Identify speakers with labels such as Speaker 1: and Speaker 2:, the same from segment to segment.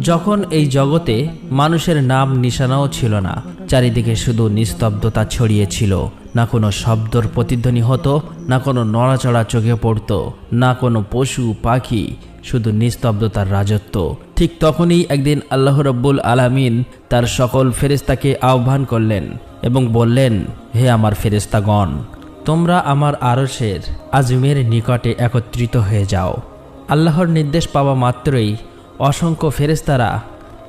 Speaker 1: যখন এই জগতে মানুষের নাম নিশানাও ছিল না, চারিদিকে শুধু নিস্তব্ধতা ছড়িয়েছিল। না কোনো শব্দর প্রতিধ্বনি হতো, না কোনো নড়াচড়া চোখে পড়তো, না কোনো পশু পাখি, শুধু নিস্তব্ধতার রাজত্ব। ঠিক তখনই একদিন আল্লাহ রাব্বুল আলামিন তার সকল ফেরেশতাকে আহ্বান করলেন এবং বললেন, হে আমার ফেরেশতাগণ, তোমরা আমার আরশের আজমের নিকটে একত্রিত হয়ে যাও। আল্লাহর নির্দেশ পাওয়া মাত্রই অসংখ্য ফেরেশতারা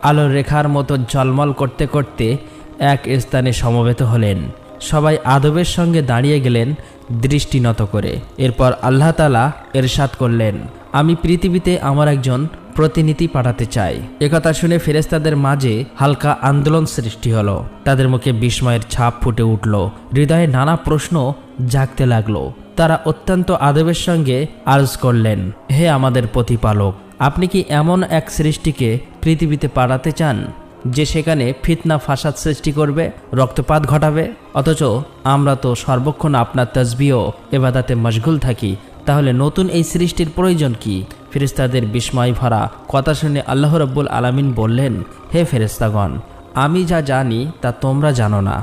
Speaker 1: আলোর রেখার মতো ঝলমল করতে করতে এক স্থানে সমবেত হলেন। সবাই আদবের সঙ্গে দাঁড়িয়ে গেলেন দৃষ্টি নত করে। এরপর আল্লাহ তাআলা ইরশাদ করলেন, আমি পৃথিবীতে আমার একজন প্রতিনিধি পাঠাতে চাই। একথা শুনে ফেরেশতাদের মাঝে হালকা আন্দোলন সৃষ্টি হলো। তাদের মুখে বিস্ময়ের ছাপ ফুটে উঠল, হৃদয়ে নানা প্রশ্ন জাগতে লাগলো। তারা অত্যন্ত আদবের সঙ্গে আরজ করলেন, হে আমাদের প্রতিপালক, আপনি কি এমন এক সৃষ্টিকে পৃথিবীতে পাঠাতে চান যে সেখানে ফিতনা ফাসাদ সৃষ্টি করবে, রক্তপাত ঘটাবে? অথচ আমরা তো সর্বক্ষণ আপনার তাসবিহ ও ইবাদতে মশগুল থাকি, তাহলে নতুন এই সৃষ্টির প্রয়োজন কি? ফেরেশতাদের বিস্ময় ভরা কথা শুনে আল্লাহ রাব্বুল আলামিন বললেন, হে ফেরেশতাগণ, আমি যা জানি তা তোমরা জানো না।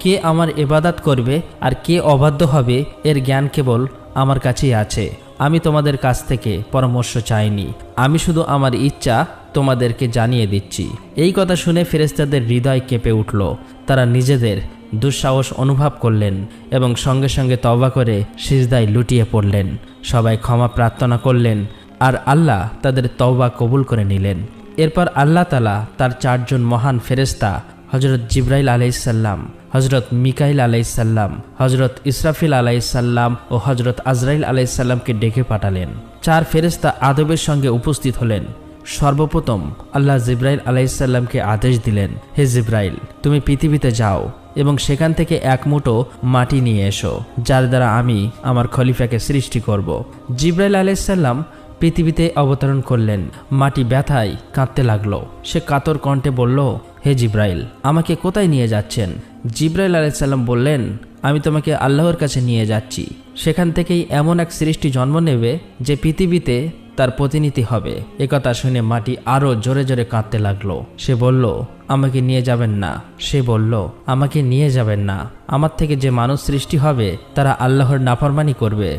Speaker 1: কে আমার ইবাদত করবে আর কে অবাধ্য হবে এর জ্ঞান কেবল আমার কাছেই আছে। আমি তোমাদের কাছ থেকে পরামর্শ চাইনি, আমি শুধু আমার ইচ্ছা তোমাদেরকে জানিয়ে দিচ্ছি। এই কথা শুনে ফেরেশতাদের হৃদয় কেঁপে উঠল। তারা নিজেদের দুঃসাহস অনুভব করলেন এবং সঙ্গে সঙ্গে তওবা করে সিজদায় লুটিয়ে পড়লেন। সবাই ক্ষমা প্রার্থনা করলেন আর আল্লাহ তাদের তওবা কবুল করে নিলেন। এরপর আল্লাহ তাআলা তার 4 জন মহান ফেরেশতা হযরত জিবরাইল আলাইহিসসালাম, হযরত মিকাইল আলাইহিসসালাম, হযরত ইসরাফিল আলাইহিসসালাম ও হযরত আজরাইল আলাইহিসসালামকে ডেকে পাঠালেন। 4 ফেরেশতা আদবের সঙ্গে উপস্থিত হলেন। সর্বপ্রথম আল্লাহ জিবরাইল আলাইহিসসালামকে আদেশ দিলেন, হে জিবরাইল, তুমি পৃথিবীতে যাও এবং সেখান থেকে এক মুঠো মাটি নিয়ে এসো, যার দ্বারা আমি আমার খলিফাকে সৃষ্টি করব। জিবরাইল আলাইহিসসালাম পৃথিবীতে অবতরণ করলেন। মাটি ব্যথায় কাঁদতে লাগলো। সে কাতর কণ্ঠে বলল, হে জিবরাইল, আমাকে কোথায় নিয়ে যাচ্ছেন? জিবরাইল আলাইহিসসালাম বললেন, আমি তোমাকে আল্লাহর কাছে নিয়ে যাচ্ছি। সেখান থেকেই এমন এক সৃষ্টি জন্ম নেবে যে পৃথিবীতে তার প্রতিনিধি হবে। একথা শুনে মাটি আরো জোরে জোরে কাঁদতে লাগলো। সে বলল, আমাকে নিয়ে যাবেন না। সে বলল, আমাকে নিয়ে যাবেন না। আমার থেকে যে মানুষ সৃষ্টি হবে তারা আল্লাহর নাফরমানি করবে।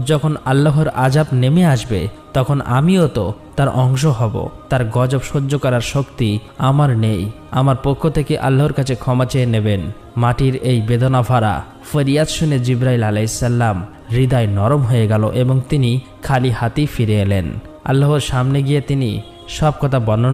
Speaker 1: যখন আল্লাহর আযাব নেমে আসবে তখন আমিও তো তার অংশ হব। তার গজব সহ্য করার শক্তি আমার নেই। আমার পক্ষ থেকে আল্লাহর কাছে ক্ষমা চেয়ে নেবেন। মাটির এই বেদনা ভরা ফরিয়াদ শুনে জিবরাইল আলাইহিসসালাম হৃদয় নরম হয়ে গেল এবং তিনি খালি হাতেই ফিরে এলেন। আল্লাহর সামনে গিয়ে তিনি সব কথা বর্ণনা